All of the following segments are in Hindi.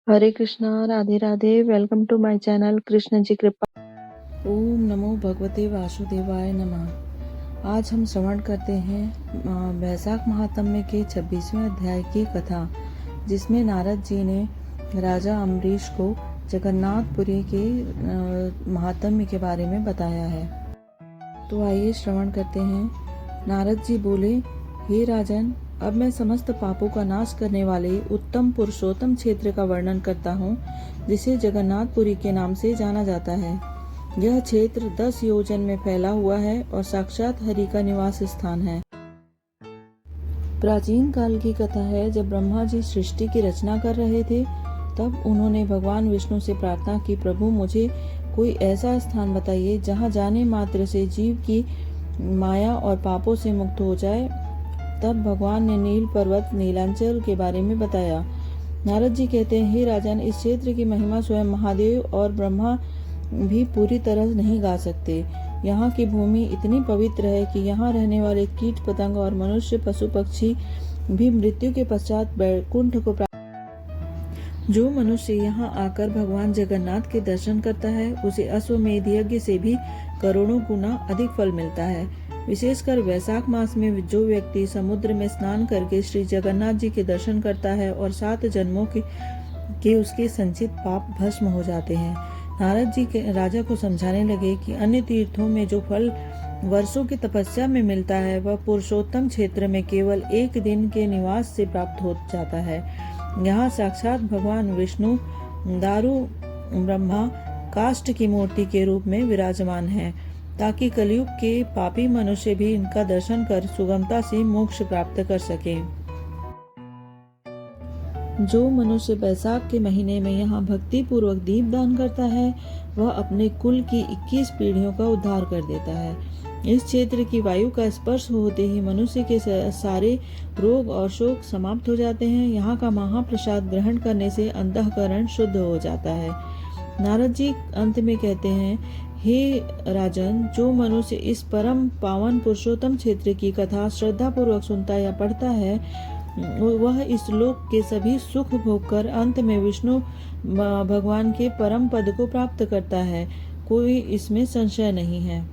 Hare Krishna, Radhe Radhe. Welcome to my channel Krishna ji कृपा। ओम नमो भगवते वासुदेवाय नमः। आज हम श्रवण करते हैं वैशाख महात्म्य के 26वें अध्याय की कथा, जिसमें नारद जी ने राजा अम्बरीश को जगन्नाथपुरी के महात्म्य के बारे में बताया है। तो आइए श्रवण करते हैं। नारद जी बोले, हे राजन, अब मैं समस्त पापों का नाश करने वाले उत्तम पुरुषोत्तम क्षेत्र का वर्णन करता हूँ, जिसे जगन्नाथपुरी के नाम से जाना जाता है। यह क्षेत्र 10 योजन में फैला हुआ है और साक्षात हरि का निवास स्थान है। प्राचीन काल की कथा है, जब ब्रह्मा जी सृष्टि की रचना कर रहे थे, तब उन्होंने भगवान विष्णु से प्रार्थना की, प्रभु मुझे कोई ऐसा स्थान बताइए जहाँ जाने मात्र से जीव की माया और पापों से मुक्त हो जाए। तब भगवान ने नील पर्वत नीलांचल के बारे में बताया। नारद जी कहते हैं, हे राजन, इस क्षेत्र की महिमा स्वयं महादेव और ब्रह्मा भी पूरी तरह नहीं गा सकते। यहाँ की भूमि इतनी पवित्र है कि यहाँ रहने वाले कीट पतंग और मनुष्य पशु पक्षी भी मृत्यु के पश्चात वैकुंठ को प्राप्त। जो मनुष्य यहाँ आकर भगवान जगन्नाथ के दर्शन करता है, उसे अश्वमेध यज्ञ से भी करोड़ों गुना अधिक फल मिलता है। विशेषकर वैशाख मास में जो व्यक्ति समुद्र में स्नान करके श्री जगन्नाथ जी के दर्शन करता है और 7 जन्मों के उसके संचित पाप भस्म हो जाते हैं। नारद जी के राजा को समझाने लगे कि अन्य तीर्थों में जो फल वर्षों की तपस्या में मिलता है, वह पुरुषोत्तम क्षेत्र में केवल एक दिन के निवास से प्राप्त हो जाता है। यहाँ साक्षात भगवान विष्णु दारू ब्रह्मा काष्ठ की मूर्ति के रूप में विराजमान है, ताकि कलयुग के पापी मनुष्य भी इनका दर्शन कर सुगमता से मोक्ष प्राप्त कर सके। जो मनुष्य बैसाख के महीने में यहाँ भक्ति पूर्वक दीप दान करता है, वह अपने कुल की 21 पीढ़ियों का उद्धार कर देता है। इस क्षेत्र की वायु का स्पर्श होते ही मनुष्य के सारे रोग और शोक समाप्त हो जाते हैं। यहाँ का महाप्रसाद ग्रहण करने से अंतःकरण शुद्ध हो जाता है। नारद जी अंत में कहते हैं, हे राजन, जो मनुष्य इस परम पावन पुरुषोत्तम क्षेत्र की कथा श्रद्धा पूर्वक सुनता या पढ़ता है, वह इस लोक के सभी सुख भोग कर अंत में विष्णु भगवान के परम पद को प्राप्त करता है। कोई इसमें संशय नहीं है।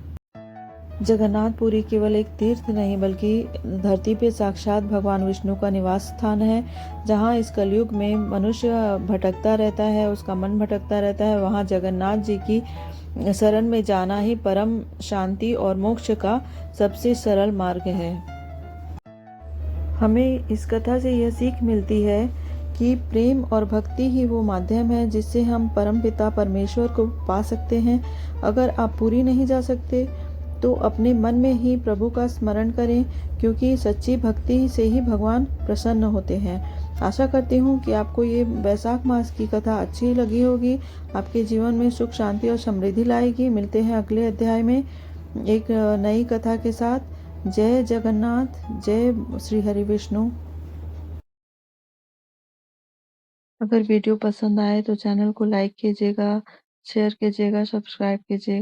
जगन्नाथपुरी केवल एक तीर्थ नहीं, बल्कि धरती पे साक्षात भगवान विष्णु का निवास स्थान है। जहाँ इस कलयुग में मनुष्य भटकता रहता है, उसका मन भटकता रहता है, वहाँ जगन्नाथ जी की शरण में जाना ही परम शांति और मोक्ष का सबसे सरल मार्ग है। हमें इस कथा से यह सीख मिलती है कि प्रेम और भक्ति ही वो माध्यम है जिससे हम परमपिता परमेश्वर को पा सकते हैं। अगर आप पूरी नहीं जा सकते तो अपने मन में ही प्रभु का स्मरण करें, क्योंकि सच्ची भक्ति से ही भगवान प्रसन्न होते हैं। आशा करती हूँ कि आपको ये वैशाख मास की कथा अच्छी लगी होगी, आपके जीवन में सुख शांति और समृद्धि लाएगी। मिलते हैं अगले अध्याय में एक नई कथा के साथ। जय जगन्नाथ, जय श्री हरि विष्णु। अगर वीडियो पसंद आए तो चैनल को लाइक कीजिएगा, शेयर कीजिएगा, सब्सक्राइब कीजिएगा।